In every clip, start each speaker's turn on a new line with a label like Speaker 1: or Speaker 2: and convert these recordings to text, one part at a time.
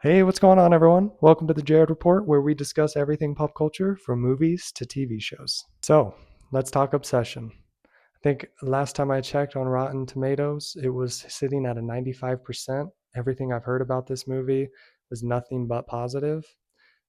Speaker 1: Hey, what's going on, everyone? Welcome to the Jared Report, where we discuss everything pop culture from movies to TV shows. So, let's talk Obsession. I think last time I checked on Rotten Tomatoes, it was sitting at a 95%. Everything I've heard about this movie was nothing but positive,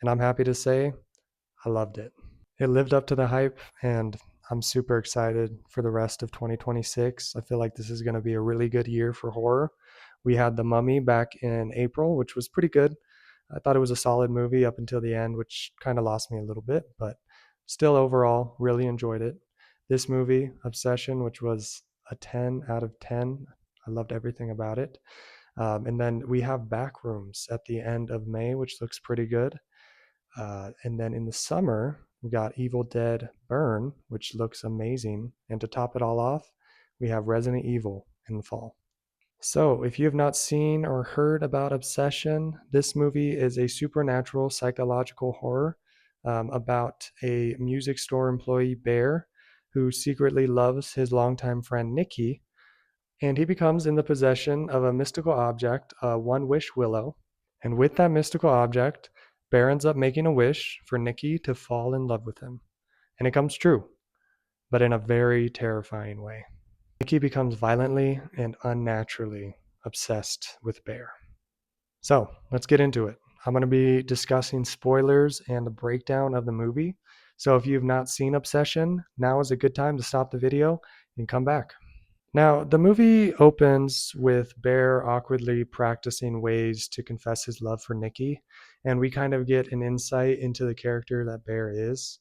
Speaker 1: and I'm happy to say I loved it. It lived up to the hype, and I'm super excited for the rest of 2026. I feel like this is going to be a really good year for horror. We had The Mummy back in April, which was pretty good. I thought it was a solid movie up until the end, which kind of lost me a little bit, but still overall, really enjoyed it. This movie, Obsession, which was a 10 out of 10, I loved everything about it. And then we have Backrooms at the end of May, which looks pretty good. And then in the summer, we got Evil Dead Burn, which looks amazing. And to top it all off, we have Resident Evil in the fall. So, if you have not seen or heard about Obsession, this movie is a supernatural psychological horror about a music store employee, Bear, who secretly loves his longtime friend, Nikki, and he becomes in the possession of a mystical object, a one wish willow. And with that mystical object, Bear ends up making a wish for Nikki to fall in love with him. And it comes true, but in a very terrifying way. Nikki becomes violently and unnaturally obsessed with Bear. So let's get into it. I'm going to be discussing spoilers and a breakdown of the movie. So if you've not seen Obsession, now is a good time to stop the video and come back. Now, the movie opens with Bear awkwardly practicing ways to confess his love for Nikki, and we kind of get an insight into the character that Bear is.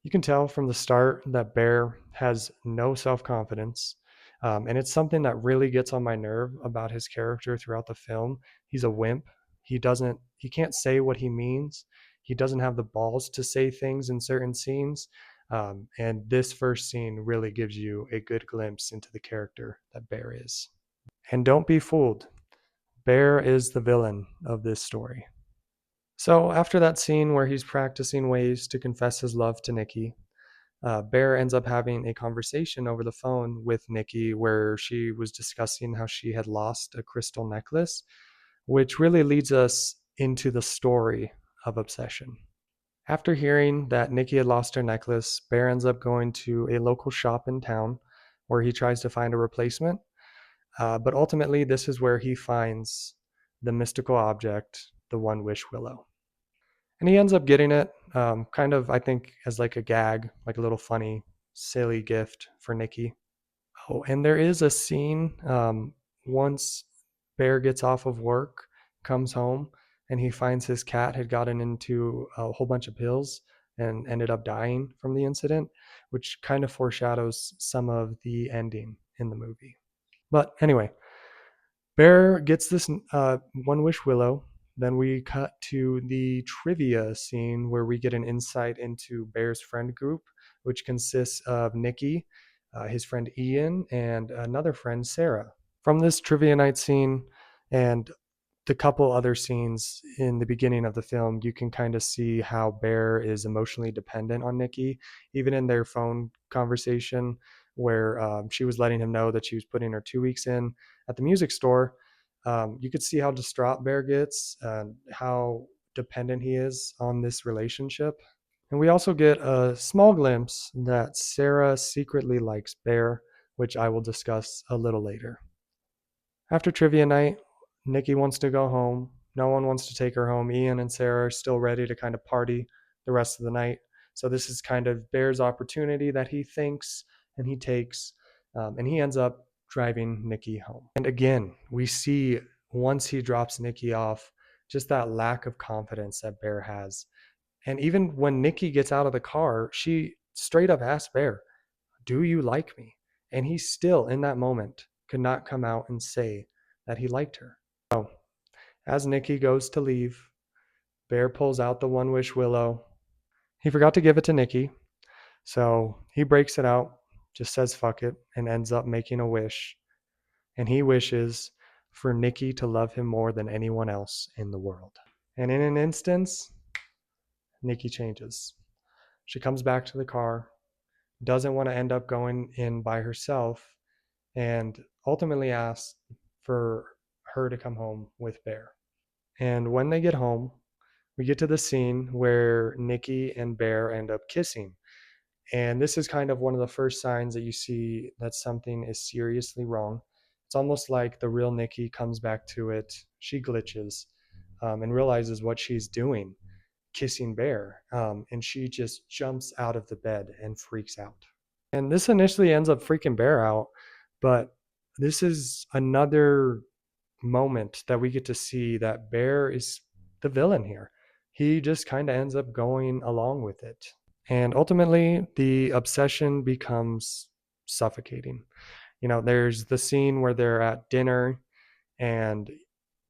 Speaker 1: You can tell from the start that Bear has no self confidence, and it's something that really gets on my nerve about his character throughout the film. He's a wimp. He can't say what he means. He doesn't have the balls to say things in certain scenes. And this first scene really gives you a good glimpse into the character that Bear is. And don't be fooled, Bear is the villain of this story. So, after that scene where he's practicing ways to confess his love to Nikki, Bear ends up having a conversation over the phone with Nikki where she was discussing how she had lost a crystal necklace, which really leads us into the story of Obsession. After hearing that Nikki had lost her necklace, Bear ends up going to a local shop in town where he tries to find a replacement. But ultimately, this is where he finds the mystical object, the One Wish Willow. And he ends up getting it, kind of, I think, as like a gag, like a little funny, silly gift for Nikki. Oh, and there is a scene once Bear gets off of work, comes home, and he finds his cat had gotten into a whole bunch of pills and ended up dying from the incident, which kind of foreshadows some of the ending in the movie. But anyway, Bear gets this One Wish Willow. Then we cut to the trivia scene where we get an insight into Bear's friend group, which consists of Nikki, his friend Ian, and another friend, Sarah. From this trivia night scene and the couple other scenes in the beginning of the film, you can kind of see how Bear is emotionally dependent on Nikki, even in their phone conversation where she was letting him know that she was putting her 2 weeks in at the music store. You could see how distraught Bear gets and how dependent he is on this relationship. And we also get a small glimpse that Sarah secretly likes Bear, which I will discuss a little later. After trivia night, Nikki wants to go home. No one wants to take her home. Ian and Sarah are still ready to kind of party the rest of the night. So this is kind of Bear's opportunity that he thinks and he takes, and he ends up driving Nikki home. And again, we see once he drops Nikki off, just that lack of confidence that Bear has. And even when Nikki gets out of the car, she straight up asks Bear, "Do you like me?" And he still, in that moment, could not come out and say that he liked her. So, as Nikki goes to leave, Bear pulls out the One Wish Willow. He forgot to give it to Nikki, so he breaks it out, just says fuck it, and ends up making a wish. And he wishes for Nikki to love him more than anyone else in the world. And in an instance, Nikki changes. She comes back to the car, doesn't want to end up going in by herself, and ultimately asks for her to come home with Bear. And when they get home, we get to the scene where Nikki and Bear end up kissing. And this is kind of one of the first signs that you see that something is seriously wrong. It's almost like the real Nikki comes back to it. She glitches and realizes what she's doing, kissing Bear. And she just jumps out of the bed and freaks out. And this initially ends up freaking Bear out, but this is another moment that we get to see that Bear is the villain here. He just kind of ends up going along with it. And ultimately, the obsession becomes suffocating. There's the scene where they're at dinner and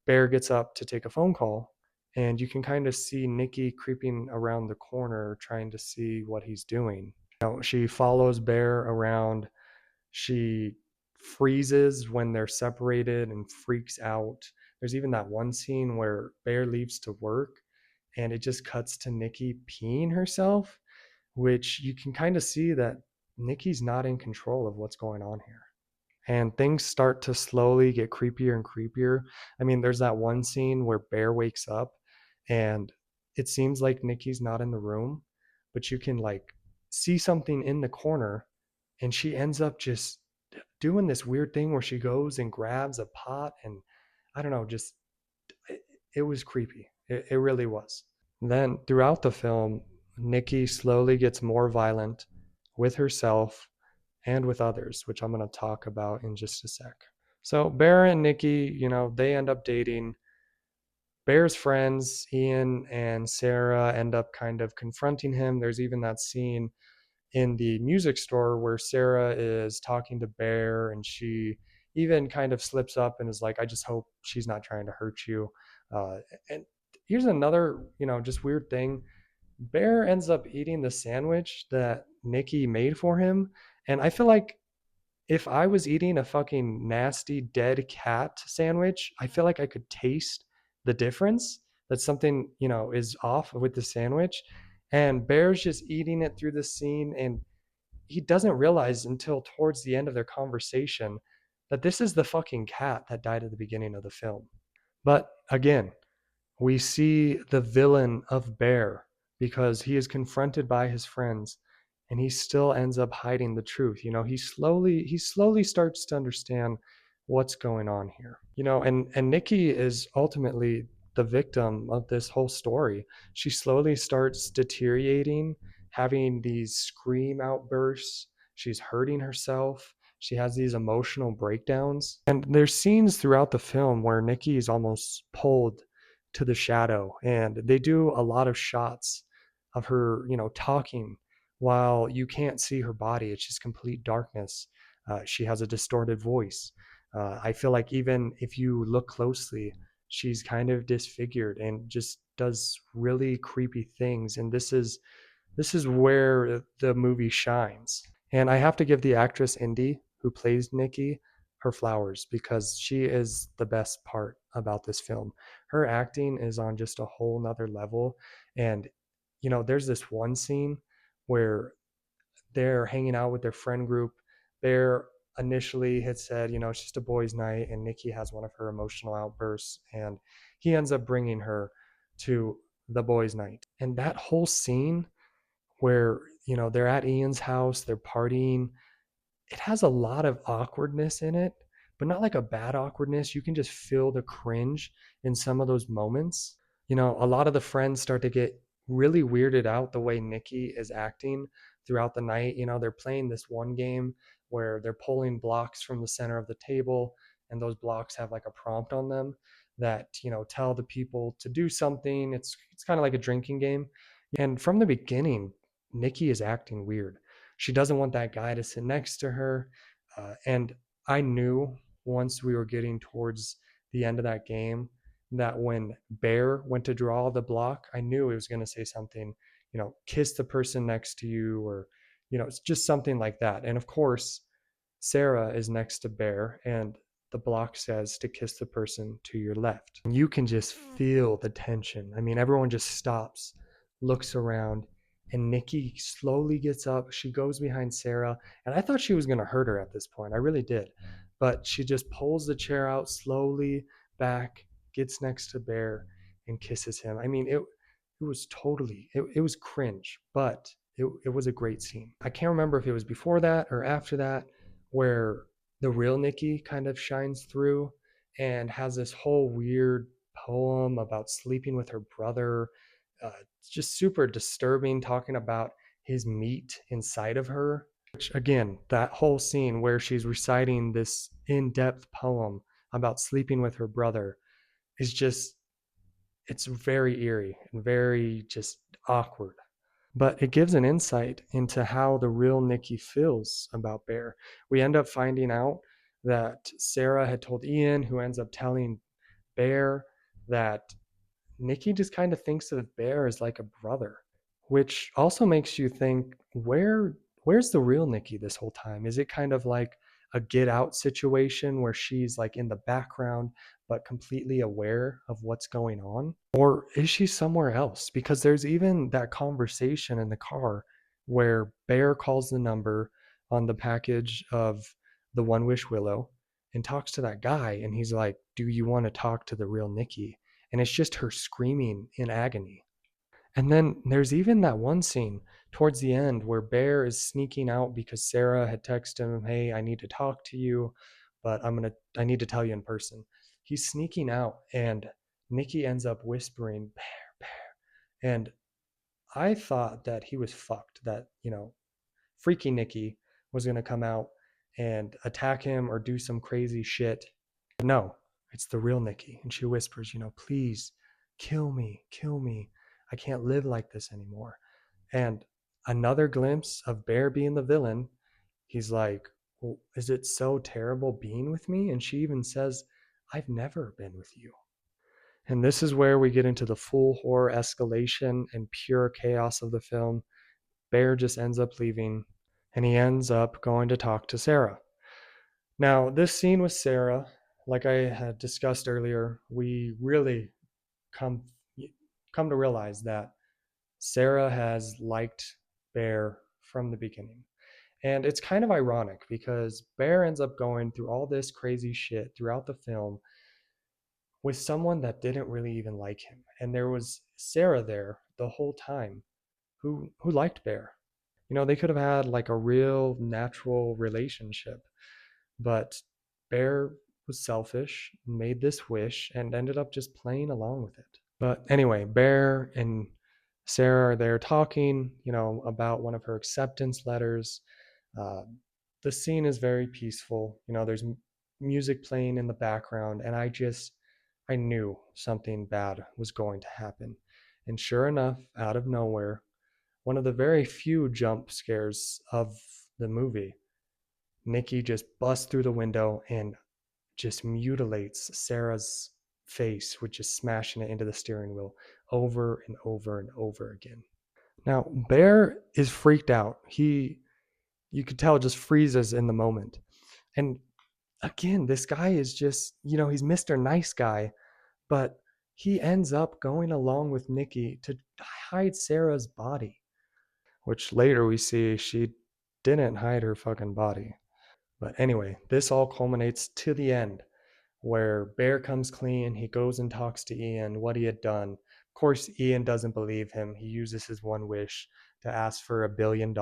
Speaker 1: Bear gets up to take a phone call, and you can kind of see Nikki creeping around the corner trying to see what he's doing. She follows Bear around. She freezes when they're separated and freaks out. There's even that one scene where Bear leaves to work and it just cuts to Nikki peeing herself, which you can kind of see that Nikki's not in control of what's going on here. And things start to slowly get creepier and creepier. I mean, there's that one scene where Bear wakes up and it seems like Nikki's not in the room, but you can like see something in the corner, and she ends up just doing this weird thing where she goes and grabs a pot, and I don't know, just it was creepy. It really was. Then throughout the film, Nikki slowly gets more violent with herself and with others, which I'm going to talk about in just a sec. So Bear and Nikki, they end up dating. Bear's friends, Ian and Sarah, end up kind of confronting him. There's even that scene in the music store where Sarah is talking to Bear, and she even kind of slips up and is like, I just hope she's not trying to hurt you. And here's another, just weird thing. Bear ends up eating the sandwich that Nikki made for him. And I feel like if I was eating a fucking nasty dead cat sandwich, I feel like I could taste the difference that something, is off with the sandwich. And Bear's just eating it through the scene, and he doesn't realize until towards the end of their conversation that this is the fucking cat that died at the beginning of the film. But again, we see the villain of Bear because he is confronted by his friends and he still ends up hiding the truth. He slowly starts to understand what's going on here. And Nikki is ultimately the victim of this whole story. She slowly starts deteriorating, having these scream outbursts. She's hurting herself. She has these emotional breakdowns. And there's scenes throughout the film where Nikki is almost pulled to the shadow, and they do a lot of shots of her talking while you can't see her body. It's just complete darkness. She has a distorted voice. I feel like even if you look closely, she's kind of disfigured and just does really creepy things, and this is where the movie shines. And I have to give the actress Indy, who plays Nikki, her flowers because she is the best part about this film. Her acting is on just a whole nother level. And, there's this one scene where they're hanging out with their friend group. Bear initially had said, it's just a boys' night, and Nikki has one of her emotional outbursts, and he ends up bringing her to the boys' night. And that whole scene where they're at Ian's house, they're partying, it has a lot of awkwardness in it, but not like a bad awkwardness. You can just feel the cringe in some of those moments. A lot of the friends start to get really weirded out the way Nikki is acting throughout the night. They're playing this one game where they're pulling blocks from the center of the table, and those blocks have like a prompt on them that tell the people to do something. It's kind of like a drinking game. And from the beginning, Nikki is acting weird. She doesn't want that guy to sit next to her. And I knew once we were getting towards the end of that game that when Bear went to draw the block, I knew it was going to say something, kiss the person next to you, or, it's just something like that. And of course, Sarah is next to Bear, and the block says to kiss the person to your left. And you can just feel the tension. I mean, everyone just stops, looks around, and Nikki slowly gets up. She goes behind Sarah, and I thought she was going to hurt her at this point. I really did. But she just pulls the chair out slowly back, gets next to Bear, and kisses him. I mean, it was totally, it was cringe, but it was a great scene. I can't remember if it was before that or after that, where the real Nikki kind of shines through and has this whole weird poem about sleeping with her brother. It's just super disturbing, talking about his meat inside of her. Which, again, that whole scene where she's reciting this in depth poem about sleeping with her brother is just, it's very eerie and very just awkward. But it gives an insight into how the real Nikki feels about Bear. We end up finding out that Sarah had told Ian, who ends up telling Bear that Nikki just kind of thinks of Bear as like a brother, which also makes you think, where's the real Nikki this whole time? Is it kind of like a get out situation where she's like in the background but completely aware of what's going on? Or is she somewhere else? Because there's even that conversation in the car where Bear calls the number on the package of the One Wish Willow and talks to that guy, and he's like, "Do you want to talk to the real Nikki?" And it's just her screaming in agony. And then there's even that one scene towards the end where Bear is sneaking out because Sarah had texted him, "Hey, I need to talk to you, but I need to tell you in person." He's sneaking out and Nikki ends up whispering, "Bear, Bear." And I thought that he was fucked, that, freaky Nikki was going to come out and attack him or do some crazy shit. But no, it's the real Nikki. And she whispers, "Please kill me, kill me. I can't live like this anymore." And another glimpse of Bear being the villain. He's like, "Well, is it so terrible being with me?" And she even says, "I've never been with you." And this is where we get into the full horror escalation and pure chaos of the film. Bear just ends up leaving and he ends up going to talk to Sarah. Now, this scene with Sarah, like I had discussed earlier, we really come come to realize that Sarah has liked Bear from the beginning. And it's kind of ironic because Bear ends up going through all this crazy shit throughout the film with someone that didn't really even like him. And there was Sarah there the whole time who liked Bear. They could have had like a real natural relationship, but Bear was selfish, made this wish, and ended up just playing along with it. But anyway, Bear and Sarah are there talking, about one of her acceptance letters. Uh, the scene is very peaceful. There's music playing in the background, and I knew something bad was going to happen. And sure enough, out of nowhere, one of the very few jump scares of the movie, Nikki just busts through the window and just mutilates Sarah's face with just smashing it into the steering wheel over and over and over again. Now, Bear is freaked out. You could tell, just freezes in the moment. And again, this guy is just, he's Mr. Nice Guy, but he ends up going along with Nikki to hide Sarah's body, which later we see she didn't hide her fucking body. But anyway, this all culminates to the end where Bear comes clean. He goes and talks to Ian what he had done. Of course, Ian doesn't believe him. He uses his one wish to ask for $1 billion.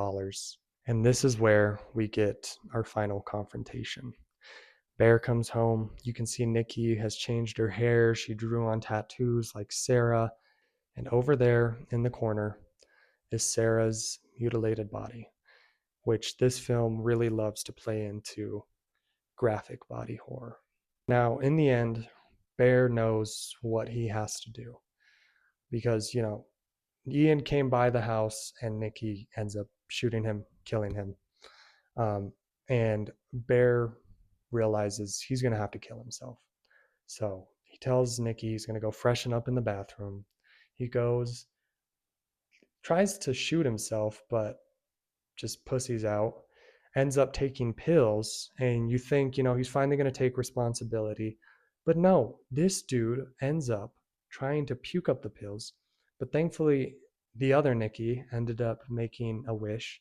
Speaker 1: And this is where we get our final confrontation. Bear comes home. You can see Nikki has changed her hair. She drew on tattoos like Sarah. And over there in the corner is Sarah's mutilated body, which this film really loves to play into graphic body horror. Now, in the end, Bear knows what he has to do because, Ian came by the house and Nikki ends up shooting him, killing him. And Bear realizes he's going to have to kill himself. So he tells Nikki he's going to go freshen up in the bathroom. He goes, tries to shoot himself, but just pussies out, ends up taking pills, and you think, he's finally going to take responsibility. But no, this dude ends up trying to puke up the pills. But thankfully, the other Nikki ended up making a wish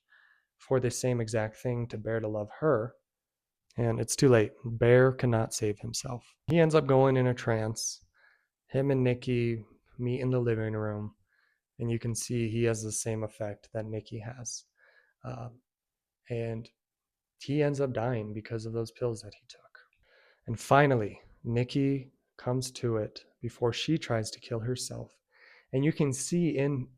Speaker 1: for the same exact thing to Bear to love her. And it's too late. Bear cannot save himself. He ends up going in a trance. Him and Nikki meet in the living room, and you can see he has the same effect that Nikki has. And he ends up dying because of those pills that he took. And finally, Nikki comes to it before she tries to kill herself. And you can see in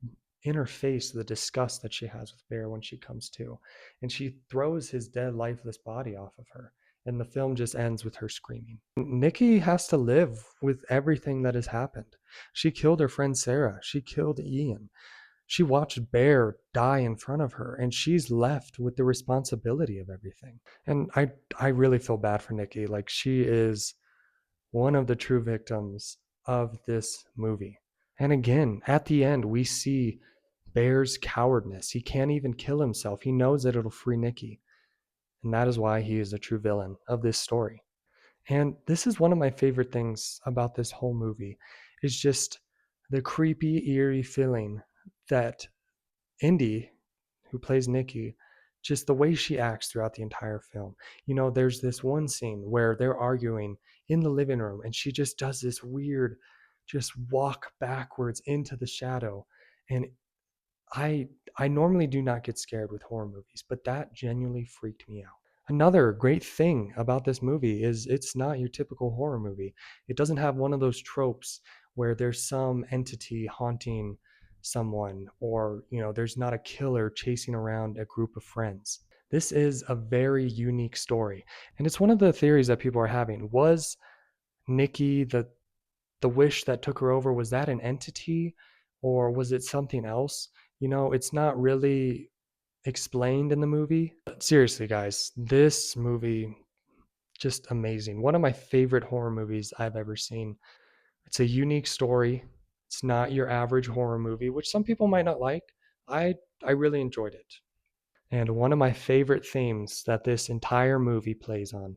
Speaker 1: her face the disgust that she has with Bear when she comes to. And she throws his dead, lifeless body off of her. And the film just ends with her screaming. Nikki has to live with everything that has happened. She killed her friend Sarah. She killed Ian. She watched Bear die in front of her, and she's left with the responsibility of everything. And I really feel bad for Nikki. Like, she is one of the true victims of this movie. And again, at the end, we see Bear's cowardness. He can't even kill himself. He knows that it'll free Nikki. And that is why he is the true villain of this story. And this is one of my favorite things about this whole movie, is just the creepy, eerie feeling that Indy, who plays Nikki, just the way she acts throughout the entire film. You know, there's this one scene where they're arguing in the living room, and she just does this weird, just walk backwards into the shadow. And I normally do not get scared with horror movies, but that genuinely freaked me out. Another great thing about this movie is it's not your typical horror movie. It doesn't have one of those tropes where there's some entity haunting someone, or, you know, there's not a killer chasing around a group of friends. This is a very unique story. And it's one of the theories that people are having. Was Nikki the wish that took her over, was that an entity, or was it something else? You know, it's not really explained in the movie. But seriously, guys, this movie, just amazing. One of my favorite horror movies I've ever seen. It's a unique story. It's not your average horror movie, which some people might not like. I really enjoyed it. And one of my favorite themes that this entire movie plays on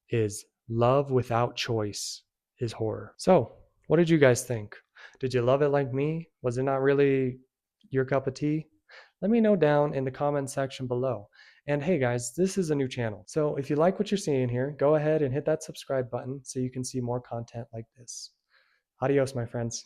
Speaker 1: is love without choice is horror. So, what did you guys think? Did you love it like me? Was it not really your cup of tea? Let me know down in the comment section below. And hey guys, this is a new channel. So if you like what you're seeing here, go ahead and hit that subscribe button so you can see more content like this. Adios, my friends.